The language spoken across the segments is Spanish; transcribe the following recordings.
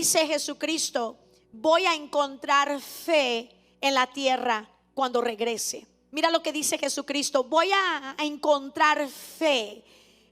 dice Jesucristo, voy a encontrar fe en la tierra cuando regrese. Mira lo que dice Jesucristo, voy a encontrar fe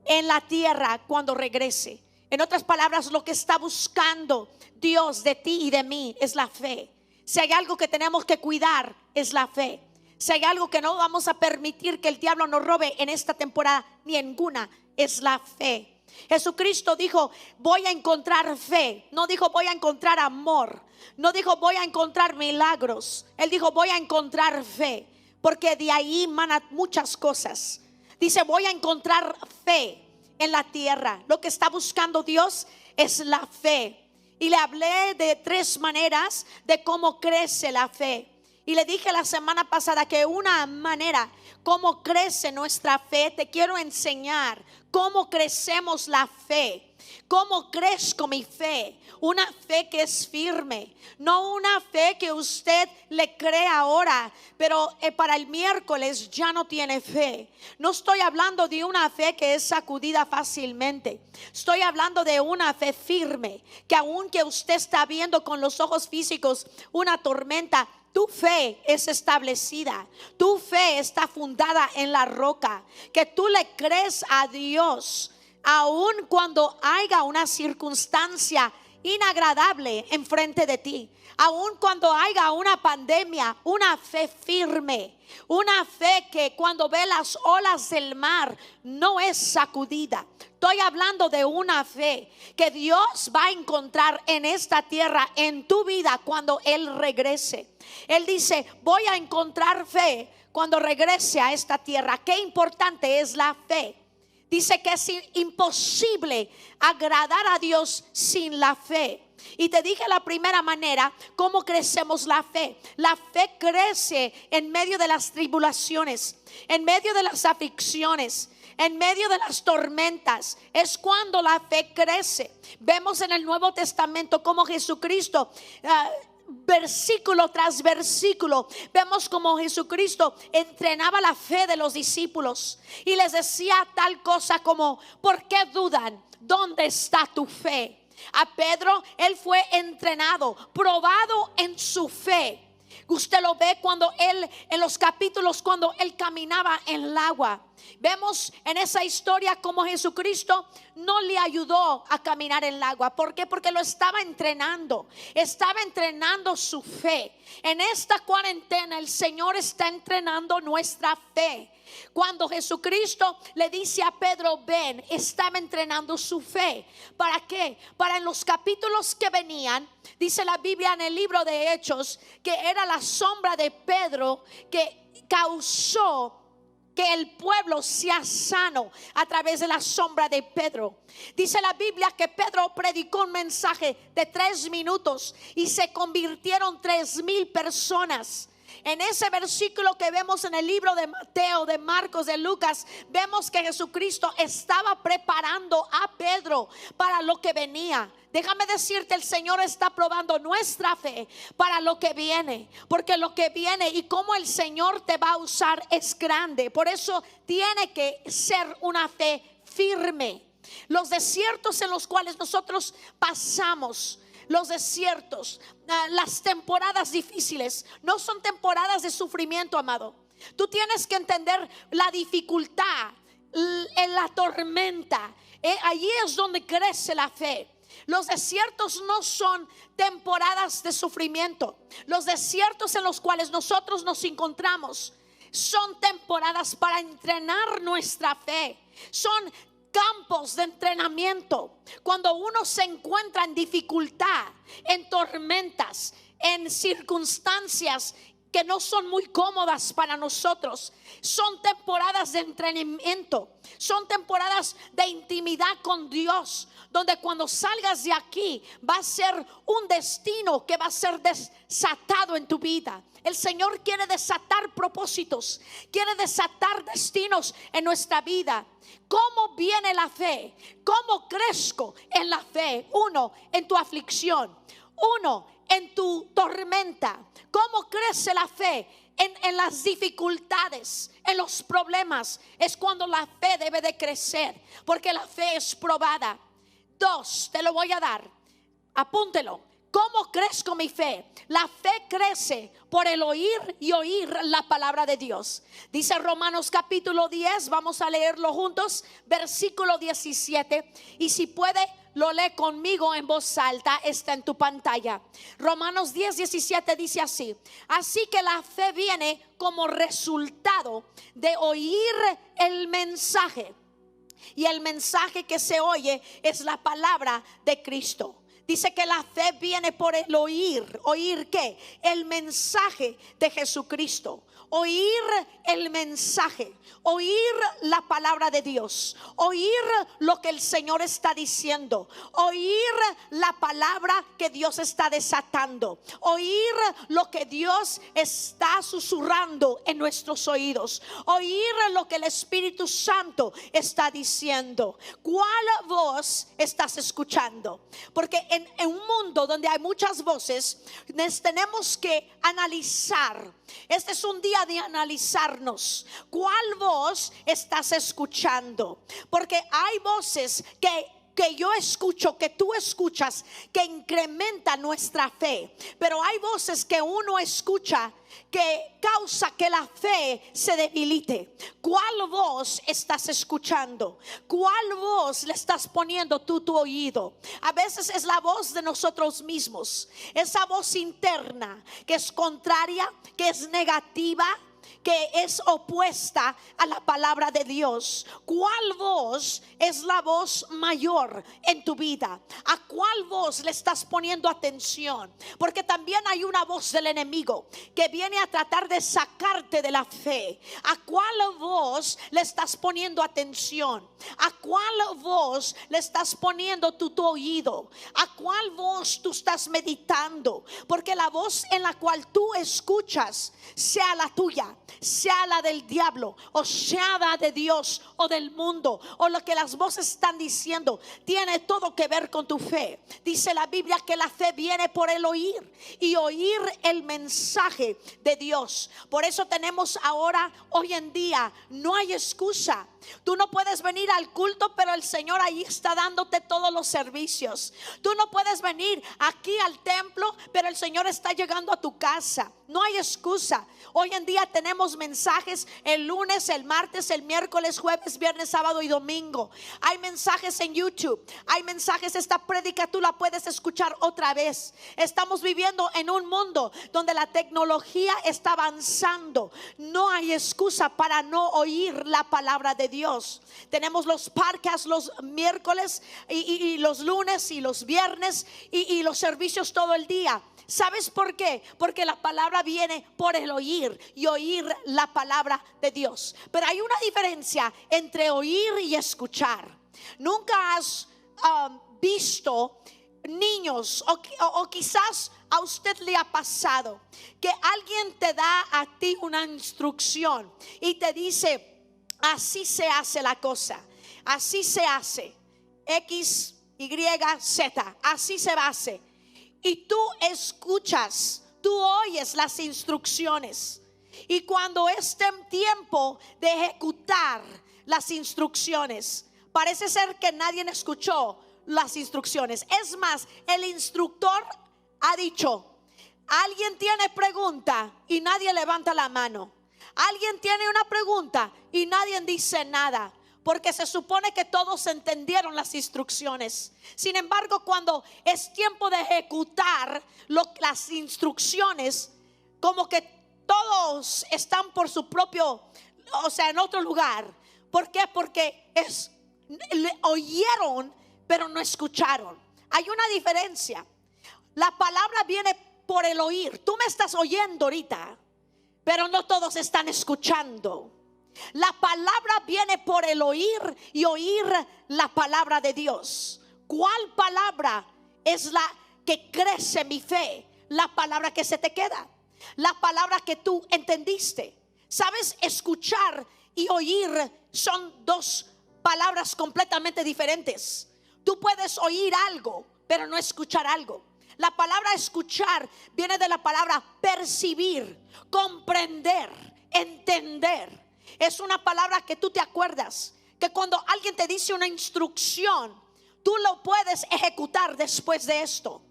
en la tierra cuando regrese. En otras palabras, lo que está buscando Dios de ti y de mí es la fe. Si hay algo que tenemos que cuidar, es la fe. Si hay algo que no vamos a permitir que el diablo nos robe en esta temporada, ni en ninguna, es la fe. Jesucristo dijo, voy a encontrar fe. No dijo voy a encontrar amor. No dijo voy a encontrar milagros. Él dijo voy a encontrar fe, porque de ahí manan muchas cosas. Dice voy a encontrar fe en la tierra. Lo que está buscando Dios es la fe. Y le hablé de 3 maneras de cómo crece la fe. Y le dije la semana pasada que una manera cómo crece nuestra fe, te quiero enseñar cómo crecemos la fe. ¿Cómo crezco mi fe? Una fe que es firme, no una fe que usted le cree ahora, pero para el miércoles ya no tiene fe. No estoy hablando de una fe que es sacudida fácilmente. Estoy hablando de una fe firme, que aunque usted está viendo con los ojos físicos una tormenta, tu fe es establecida, tu fe está fundada en la roca, que tú le crees a Dios. Aun cuando haya una circunstancia inagradable enfrente de ti, aun cuando haya una pandemia, una fe firme, una fe que cuando ve las olas del mar no es sacudida. Estoy hablando de una fe que Dios va a encontrar en esta tierra, en tu vida, cuando Él regrese. Él dice, voy a encontrar fe cuando regrese a esta tierra. Qué importante es la fe. Dice que es imposible agradar a Dios sin la fe. Y te dije la primera manera, cómo crecemos la fe. La fe crece en medio de las tribulaciones, en medio de las aflicciones, en medio de las tormentas. Es cuando la fe crece. Vemos en el Nuevo Testamento cómo Jesucristo, versículo tras versículo, vemos como Jesucristo entrenaba la fe de los discípulos y les decía tal cosa como, ¿por qué dudan? ¿Dónde está tu fe? A Pedro, él fue entrenado, probado en su fe. Usted lo ve cuando él, en los capítulos, cuando él caminaba en el agua. Vemos en esa historia como Jesucristo no le ayudó a caminar en el agua. ¿Por qué? Porque lo estaba entrenando su fe. En esta cuarentena el Señor está entrenando nuestra fe. Cuando Jesucristo le dice a Pedro, ven, estaba entrenando su fe. ¿Para qué? Para en los capítulos que venían, dice la Biblia en el libro de Hechos, que era la sombra de Pedro que causó que el pueblo sea sano a través de la sombra de Pedro. Dice la Biblia que Pedro predicó un mensaje de 3 minutos y se convirtieron 3,000 personas. En ese versículo que vemos en el libro de Mateo, de Marcos, de Lucas, vemos que Jesucristo estaba preparando a Pedro para lo que venía. Déjame decirte, el Señor está probando nuestra fe para lo que viene, porque lo que viene y cómo el Señor te va a usar es grande. Por eso tiene que ser una fe firme. Los desiertos en los cuales nosotros pasamos, los desiertos, las temporadas difíciles, no son temporadas de sufrimiento, amado. Tú tienes que entender la dificultad, en la tormenta. Allí es donde crece la fe. Los desiertos no son temporadas de sufrimiento. Los desiertos en los cuales nosotros nos encontramos son temporadas para entrenar nuestra fe. Son campos de entrenamiento. Cuando uno se encuentra en dificultad, en tormentas, en circunstancias que no son muy cómodas para nosotros, son temporadas de entrenamiento, son temporadas de intimidad con Dios, donde cuando salgas de aquí va a ser un destino que va a ser desatado en tu vida. El Señor quiere desatar propósitos, quiere desatar destinos en nuestra vida. ¿Cómo viene la fe? ¿Cómo crezco en la fe? 1, en tu aflicción. 1, en tu tormenta. ¿Cómo crece la fe? En las dificultades, en los problemas. Es cuando la fe debe de crecer, porque la fe es probada. 2, te lo voy a dar. Apúntelo. ¿Cómo crezco mi fe? La fe crece por el oír y oír la palabra de Dios. Dice Romanos capítulo 10, vamos a leerlo juntos, versículo 17. Y si puede, lo lee conmigo en voz alta, está en tu pantalla. Romanos 10, 17 dice así: así que la fe viene como resultado de oír el mensaje. Y el mensaje que se oye es la palabra de Cristo. Dice que la fe viene por el oír. ¿Oír qué? El mensaje de Jesucristo. Oír el mensaje, oír la palabra de Dios, oír lo que el Señor está diciendo, oír la palabra que Dios está desatando, oír lo que Dios está susurrando en nuestros oídos, oír lo que el Espíritu Santo está diciendo. ¿Cuál voz estás escuchando? Porque en un mundo donde hay muchas voces, tenemos que analizar. Este es un día de analizarnos. ¿Cuál voz estás escuchando? Porque hay voces que yo escucho, que tú escuchas, que incrementan nuestra fe. Pero hay voces que uno escucha que causa que la fe se debilite. ¿Cuál voz estás escuchando? ¿Cuál voz le estás poniendo tu oído? A veces es la voz de nosotros mismos, esa voz interna que es contraria, que es negativa, que es opuesta a la palabra de Dios. ¿Cuál voz es la voz mayor en tu vida? ¿A cuál voz le estás poniendo atención? Porque también hay una voz del enemigo que viene a tratar de sacarte de la fe. ¿A cuál voz le estás poniendo atención? ¿A cuál voz le estás poniendo tu oído? ¿A cuál voz tú estás meditando? Porque la voz en la cual tú escuchas, sea la tuya, sea la del diablo, o sea la de Dios o del mundo, o lo que las voces están diciendo, tiene todo que ver con tu fe. Dice la Biblia que la fe viene por el oír y oír el mensaje de Dios. Por eso tenemos ahora, hoy en día, no hay excusa. Tú no puedes venir al culto, pero el Señor ahí está dándote todos los servicios. Tú no puedes venir aquí al templo, pero el Señor está llegando a tu casa. No hay excusa. Hoy en día tenemos mensajes el lunes, el martes, el miércoles, jueves, viernes, sábado y domingo. Hay mensajes en YouTube. Hay mensajes, esta prédica tú la puedes escuchar otra vez. Estamos viviendo en un mundo donde la tecnología está avanzando. No hay excusa para no oír la palabra de Dios. Tenemos los podcasts los miércoles y los lunes y los viernes y los servicios todo el día. ¿Sabes por qué? Porque la palabra viene por el oír y oír la palabra de Dios. Pero hay una diferencia entre oír y escuchar. Nunca has visto niños o quizás a usted le ha pasado que alguien te da a ti una instrucción y te dice: así se hace la cosa, así se hace, X, Y, Z, así se hace. Y tú escuchas, tú oyes las instrucciones. Y cuando es tiempo de ejecutar las instrucciones, parece ser que nadie escuchó las instrucciones. Es más, el instructor ha dicho: alguien tiene pregunta, y nadie levanta la mano. Alguien tiene una pregunta y nadie dice nada, porque se supone que todos entendieron las instrucciones. Sin embargo, cuando es tiempo de ejecutar las instrucciones, como que todos están por su propio, o sea, en otro lugar. ¿Por qué? Porque oyeron, pero no escucharon. Hay una diferencia. La palabra viene por el oír. Tú me estás oyendo ahorita, pero no todos están escuchando. La palabra viene por el oír y oír la palabra de Dios. ¿Cuál palabra es la que crece mi fe? La palabra que se te queda, la palabra que tú entendiste. ¿Sabes? Escuchar y oír son dos palabras completamente diferentes. Tú puedes oír algo, pero no escuchar algo. La palabra escuchar viene de la palabra percibir, comprender, entender. Es una palabra que tú te acuerdas, que cuando alguien te dice una instrucción, tú lo puedes ejecutar después de esto.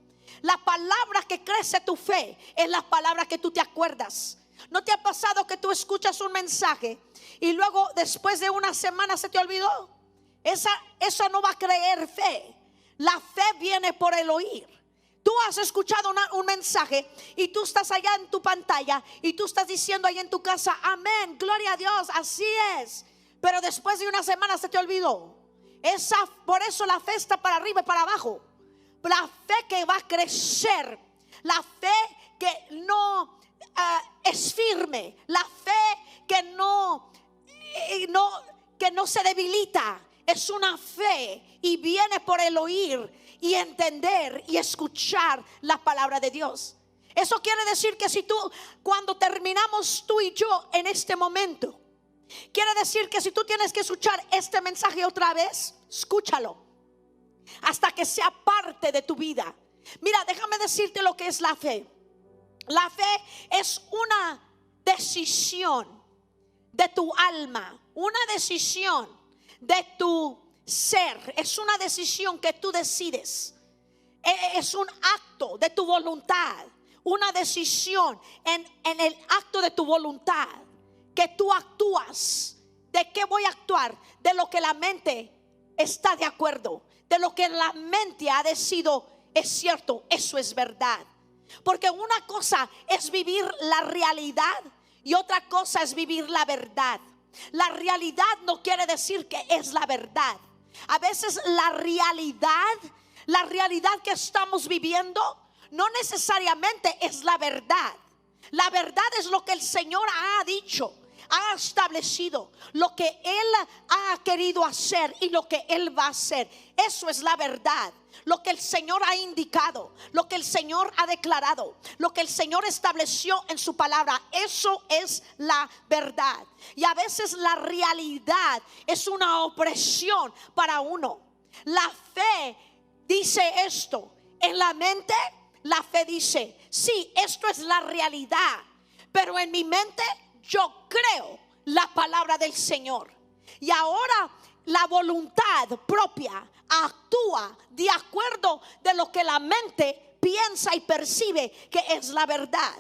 La palabra que crece tu fe es la palabra que tú te acuerdas. ¿No te ha pasado que tú escuchas un mensaje y luego después de una semana se te olvidó? Eso no va a creer fe. La fe viene por el oír. Tú has escuchado un mensaje y tú estás allá en tu pantalla y tú estás diciendo ahí en tu casa, amén, gloria a Dios, así es. Pero después de una semana se te olvidó. Por eso la fe está para arriba y para abajo. La fe que va a crecer, la fe que no es firme, la fe que no se debilita, es una fe y viene por el oír y entender y escuchar la palabra de Dios. Eso quiere decir que cuando terminamos tú y yo en este momento, quiere decir que si tú tienes que escuchar este mensaje otra vez, escúchalo hasta que sea parte de tu vida. Mira, déjame decirte lo que es la fe. La fe es una decisión de tu alma, una decisión de tu ser. Es una decisión que tú decides. Es un acto de tu voluntad, una decisión en el acto de tu voluntad que tú actúas. ¿De qué voy a actuar? De lo que la mente está de acuerdo, de lo que la mente ha decidido es cierto, eso es verdad. Porque una cosa es vivir la realidad y otra cosa es vivir la verdad. La realidad no quiere decir que es la verdad. A veces la realidad que estamos viviendo no necesariamente es la verdad. La verdad es lo que el Señor ha dicho, ha establecido, lo que Él ha querido hacer y lo que Él va a hacer. Eso es la verdad. Lo que el Señor ha indicado, lo que el Señor ha declarado, lo que el Señor estableció en su palabra, eso es la verdad. Y a veces la realidad es una opresión para uno. La fe dice esto, en la mente la fe dice, sí, esto es la realidad, pero en mi mente yo creo la palabra del Señor. Y ahora la voluntad propia actúa de acuerdo de lo que la mente piensa y percibe que es la verdad.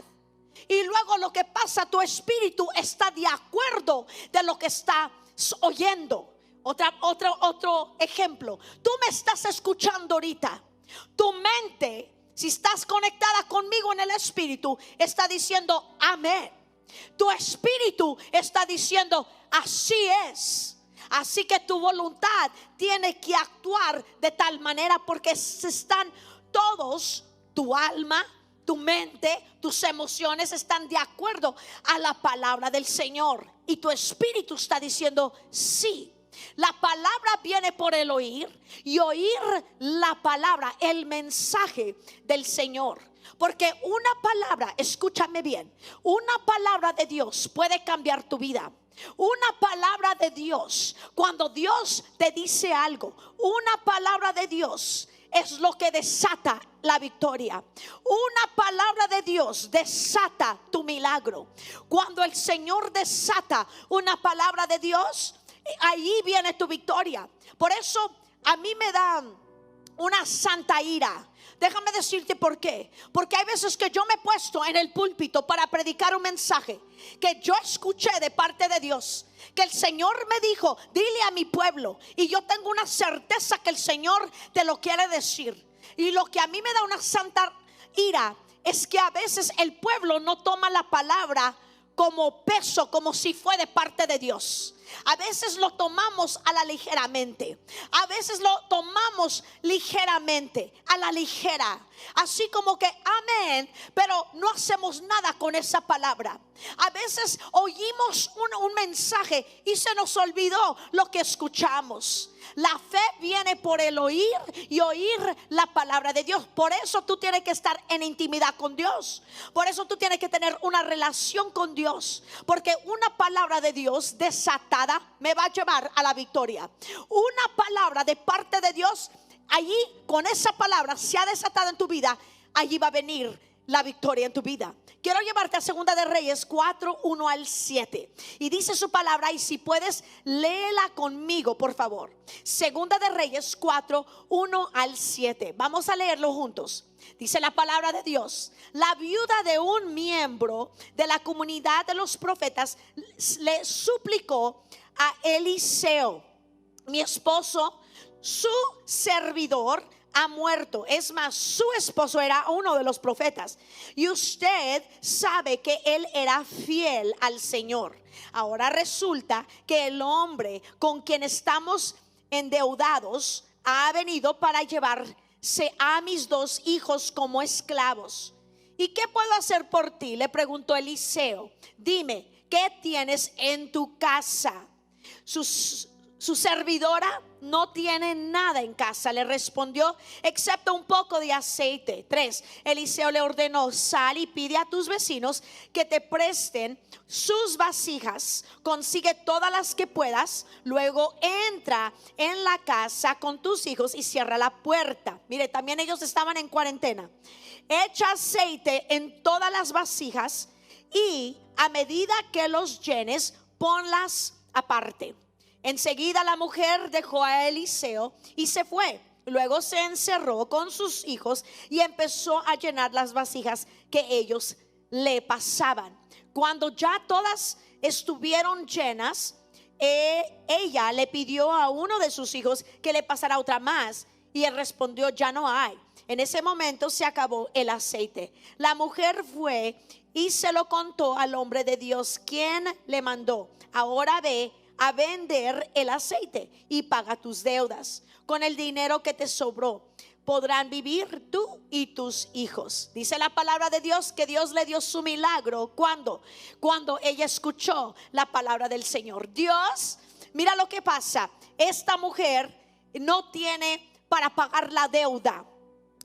Y luego lo que pasa, tu espíritu está de acuerdo de lo que está oyendo. Otro ejemplo, tú me estás escuchando ahorita. Tu mente, si estás conectada conmigo en el espíritu, está diciendo amén. Tu espíritu está diciendo así es. Así que tu voluntad tiene que actuar de tal manera, porque están todos, tu alma, tu mente, tus emociones están de acuerdo a la palabra del Señor. Y tu espíritu está diciendo sí. La palabra viene por el oír, y oír la palabra, el mensaje del Señor. Porque una palabra, escúchame bien, una palabra de Dios puede cambiar tu vida. Una palabra de Dios, cuando Dios te dice algo, una palabra de Dios es lo que desata la victoria. Una palabra de Dios desata tu milagro. Cuando el Señor desata una palabra de Dios, ahí viene tu victoria. Por eso a mí me da una santa ira. Déjame decirte por qué. Porque hay veces que yo me he puesto en el púlpito para predicar un mensaje que yo escuché de parte de Dios, que el Señor me dijo, dile a mi pueblo, y yo tengo una certeza que el Señor te lo quiere decir. Y lo que a mí me da una santa ira es que a veces el pueblo no toma la palabra como peso, como si fue de parte de Dios. A veces lo tomamos a la ligeramente. A veces lo tomamos ligeramente, a la ligera. Así como que amén, pero no hacemos nada con esa palabra. A veces oímos un mensaje y se nos olvidó lo que escuchamos. La fe viene por el oír y oír la palabra de Dios. Por eso tú tienes que estar en intimidad con Dios. Por eso tú tienes que tener una relación con Dios. Porque una palabra de Dios desatada me va a llevar a la victoria. Una palabra de parte de Dios, allí con esa palabra se ha desatado en tu vida, allí va a venir la victoria en tu vida. quiero llevarte a Segunda de Reyes 4, 1 al 7. Y dice su palabra, y si puedes, léela conmigo, por favor. Segunda de Reyes 4, 1 al 7. Vamos a leerlo juntos. Dice la palabra de Dios: la viuda de un miembro de la comunidad de los profetas le suplicó a Eliseo: mi esposo, su servidor, ha muerto. Es más, su esposo era uno de los profetas, y usted sabe que él era fiel al Señor. Ahora resulta que el hombre con quien estamos endeudados ha venido para llevarse a mis 2 hijos como esclavos. ¿Y qué puedo hacer por ti?, le preguntó Eliseo. Dime, ¿qué tienes en tu casa? Su servidora no tiene nada en casa, le respondió, excepto un poco de aceite. 3. Eliseo le ordenó: sal y pide a tus vecinos que te presten sus vasijas, consigue todas las que puedas, luego entra en la casa con tus hijos y cierra la puerta. Mire, también ellos estaban en cuarentena. Echa aceite en todas las vasijas y a medida que los llenes, ponlas aparte. Enseguida la mujer dejó a Eliseo y se fue. Luego se encerró con sus hijos y empezó a llenar las vasijas que ellos le pasaban. Cuando ya todas estuvieron llenas, ella le pidió a uno de sus hijos que le pasara otra más, y él respondió: ya no hay. En ese momento se acabó el aceite. La mujer fue y se lo contó al hombre de Dios, quien le mandó: ahora ve a vender el aceite y paga tus deudas. Con el dinero que te sobró podrán vivir tú y tus hijos. Dice la palabra de Dios que Dios le dio su milagro. Cuando ella escuchó la palabra del Señor. Dios, mira lo que pasa. Esta mujer no tiene para pagar la deuda,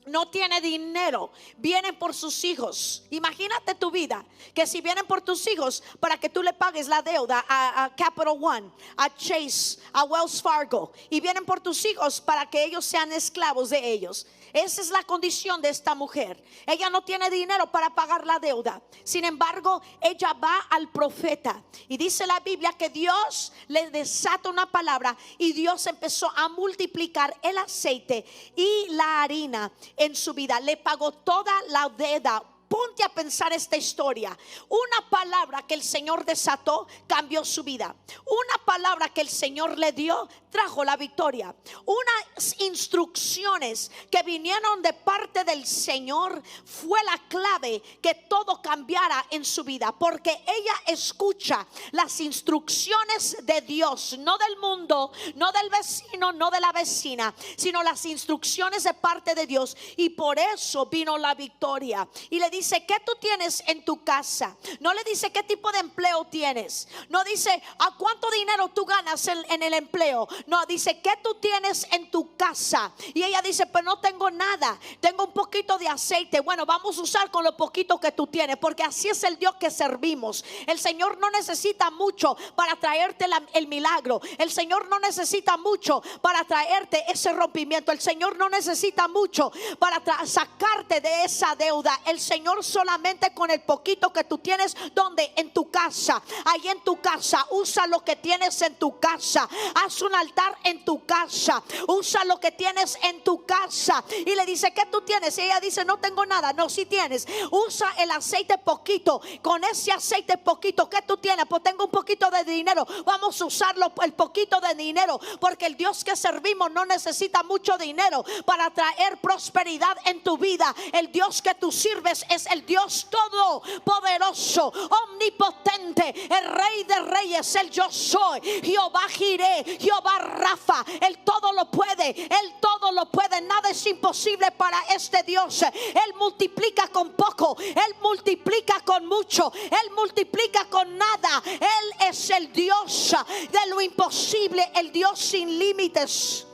no tiene dinero, vienen por sus hijos. Imagínate tu vida, que si vienen por tus hijos para que tú le pagues la deuda a Capital One, a Chase, a Wells Fargo, y vienen por tus hijos para que ellos sean esclavos de ellos. Esa es la condición de esta mujer. Ella no tiene dinero para pagar la deuda. Sin embargo, ella va al profeta y dice la Biblia que Dios le desata una palabra y Dios empezó a multiplicar el aceite y la harina en su vida. Le pagó toda la deuda. Ponte a pensar esta historia. Una palabra que el Señor desató cambió su vida. Una palabra que el Señor le dio trajo la victoria. Unas instrucciones que vinieron de parte del Señor fue la clave que todo cambiara en su vida, porque ella escucha las instrucciones de Dios, no del mundo, no del vecino, no de la vecina, sino las instrucciones de parte de Dios, y por eso vino la victoria. Y le dice: ¿qué tú tienes en tu casa? No le dice qué tipo de empleo tienes, no dice a cuánto dinero tú ganas en el empleo. No, dice: ¿qué tú tienes en tu casa? Y ella dice: pues no tengo nada, tengo un poquito de aceite. Bueno, vamos a usar con lo poquito que tú tienes, porque así es el Dios que servimos. El Señor no necesita mucho para traerte el milagro. El Señor no necesita mucho para traerte ese rompimiento. El Señor no necesita mucho para sacarte de esa deuda. El Señor solamente con el poquito que tú tienes. ¿Dónde? En tu casa. Ahí en tu casa, usa lo que tienes en tu casa. Haz un altar en tu casa. Usa lo que tienes en tu casa. Y le dice: ¿qué tú tienes? Y ella dice: no tengo nada. No, si tienes. Usa el aceite poquito. Con ese aceite poquito, ¿qué tú tienes? Pues tengo un poquito de dinero. Vamos a usarlo, el poquito de dinero, porque el Dios que servimos no necesita mucho dinero para traer prosperidad en tu vida. El Dios que tú sirves es el Dios todopoderoso, omnipotente, el Rey de Reyes, el yo soy, Jehová Jireh, Jehová Rafa. Él todo lo puede, Él todo lo puede. Nada es imposible para este Dios. Él multiplica con poco, Él multiplica con mucho, Él multiplica con nada. Él es el Dios de lo imposible, el Dios sin límites.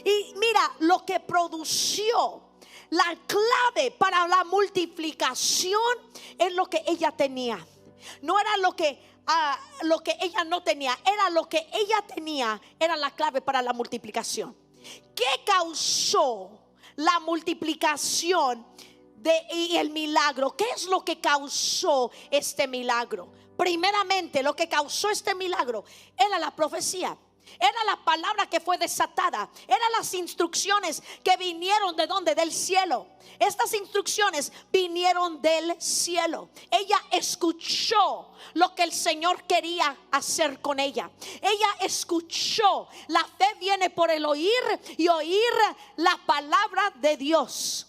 Y mira lo que produció. La clave para la multiplicación es lo que ella tenía. No era lo que ella no tenía, era lo que ella tenía, era la clave para la multiplicación. ¿Qué causó la multiplicación y el milagro. ¿Qué es lo que causó este milagro? Primeramente, lo que causó este milagro era la profecía. Era la palabra que fue desatada. Eran las instrucciones que vinieron ¿de dónde? Del cielo. Estas instrucciones vinieron del cielo. Ella escuchó lo que el Señor quería hacer con ella. Ella escuchó. La fe viene por el oír y oír la palabra de Dios.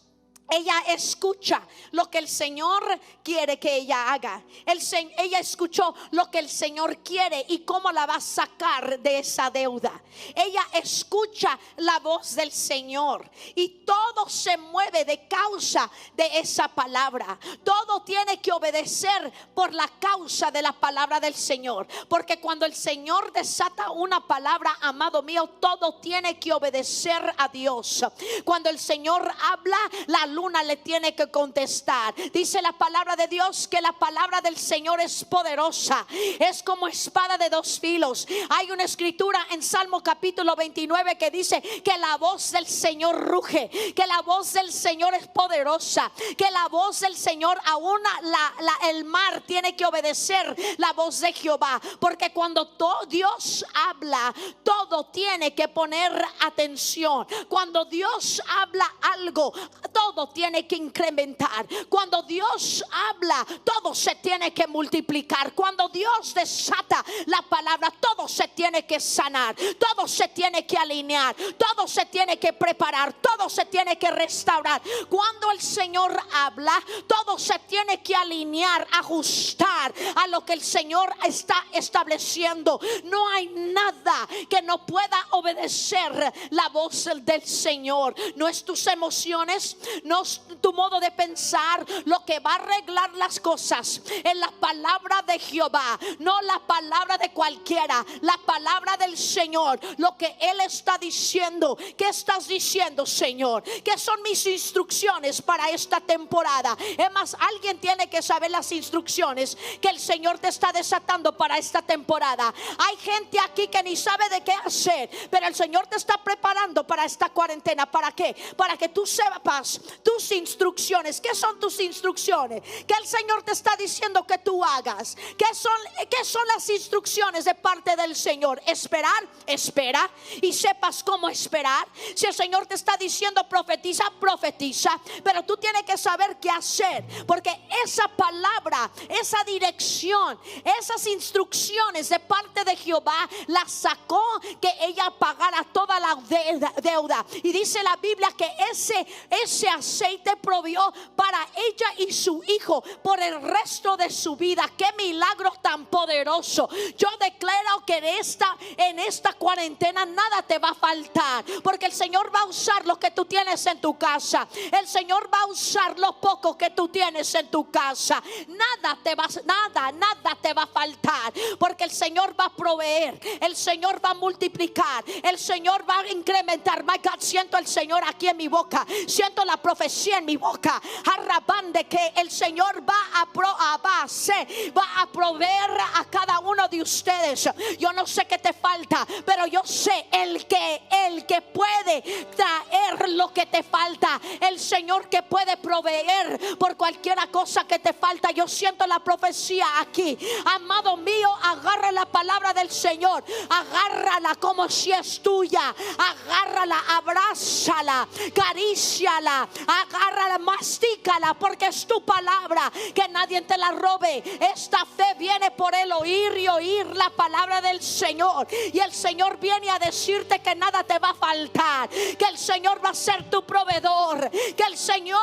Ella escucha lo que el Señor quiere que ella haga. Ella escuchó lo que el Señor quiere y cómo la va a sacar de esa deuda. Ella escucha la voz del Señor y todo se mueve de causa de esa palabra. Todo tiene que obedecer por la causa de la palabra del Señor. Porque cuando el Señor desata una palabra, amado mío, todo tiene que obedecer a Dios. Cuando el Señor habla, la luna le tiene que contestar. Dice la palabra de Dios que la palabra del Señor es poderosa, es como espada de dos filos. Hay una escritura en Salmo capítulo 29 que dice que la voz del Señor ruge, que la voz del Señor es poderosa, que la voz del Señor, aún el mar tiene que obedecer la voz de Jehová. Porque cuando Dios habla, todo tiene que poner atención. Cuando Dios habla algo, todo tiene que incrementar. Cuando Dios habla, todo se tiene que multiplicar. Cuando Dios desata la palabra, todo se tiene que sanar, todo se tiene que alinear, todo se tiene que preparar, todo se tiene que restaurar. Cuando el Señor habla, todo se tiene que alinear, ajustar a lo que el Señor está estableciendo. No hay nada que no pueda obedecer la voz del Señor. No es tus emociones, no es tu modo de pensar lo que va a arreglar las cosas. En la palabra de Jehová, no la palabra de cualquiera, la palabra del Señor. Lo que Él está diciendo. ¿Qué estás diciendo, Señor? ¿Qué son mis instrucciones para esta temporada? Es más, alguien tiene que saber las instrucciones que el Señor te está desatando para esta temporada. Hay gente aquí que ni sabe de qué hacer, pero el Señor te está preparando para esta cuarentena. ¿Para qué? Para que tú sepas tus instrucciones. ¿Qué son tus instrucciones? Que el Señor te está diciendo que tú hagas. ¿Qué son las instrucciones de parte del Señor? Esperar, espera y sepas cómo esperar. Si el Señor te está diciendo profetiza, profetiza, pero tú tienes que saber qué hacer, porque esa palabra, esa dirección, esas instrucciones de parte de Jehová las sacó que ella pagara toda la deuda. Y dice la Biblia que ese aceite provió para ella y su hijo por el resto de su vida. Qué milagro tan poderoso. Yo declaro que en esta cuarentena nada te va a faltar, porque el Señor va a usar lo que tú tienes en tu casa. El Señor va a usar lo poco que tú tienes en tu casa. Nada te va a faltar, porque el Señor va a proveer, el Señor va a multiplicar, el Señor va a incrementar. My God, siento el Señor aquí en mi boca, siento la profecía en mi boca, de que el Señor va a proveer a cada uno de ustedes. Yo no sé qué te falta, pero yo sé el que puede traer lo que te falta, el Señor que puede proveer por cualquier cosa que te falta. Yo siento la profecía aquí, amado mío. Agarra la palabra del Señor, agárrala como si es tuya, agárrala, abrázala, caríciala, agárrala, mastícala, porque es tu palabra, que nadie te la robe. Esta fe viene por el oír y oír la palabra del Señor, y el Señor viene a decirte que nada te va a faltar, que el Señor va a ser tu proveedor, que el Señor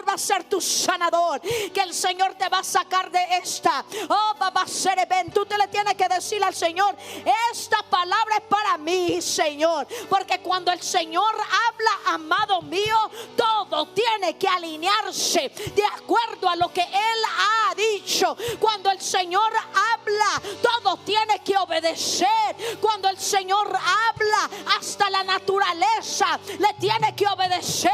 va a ser tu sanador, que el Señor te va a sacar de esta. Oh, papá, ven, tú te le tienes que decir al Señor: esta palabra es para mí, Señor, porque cuando el Señor habla, amado mío, todo tiene que alinearse de acuerdo a lo que Él ha dicho. Cuando el Señor habla, todo tiene que obedecer. Cuando el Señor habla, hasta la naturaleza le tiene que obedecer,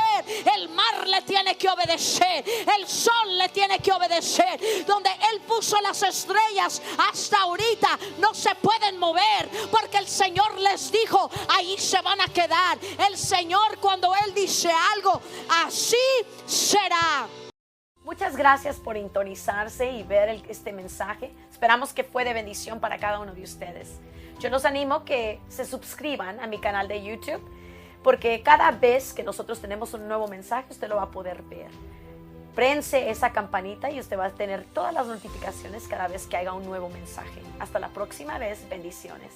el mar le tiene que obedecer, obedecer, el sol le tiene que obedecer. Donde Él puso las estrellas hasta ahorita no se pueden mover, porque el Señor les dijo, ahí se van a quedar. El Señor, cuando Él dice algo, así será. Muchas gracias por sintonizarse y ver este mensaje. Esperamos que fue de bendición para cada uno de ustedes. Yo los animo que se suscriban a mi canal de YouTube, porque cada vez que nosotros tenemos un nuevo mensaje, usted lo va a poder ver. Prense esa campanita y usted va a tener todas las notificaciones cada vez que haya un nuevo mensaje. Hasta la próxima vez, bendiciones.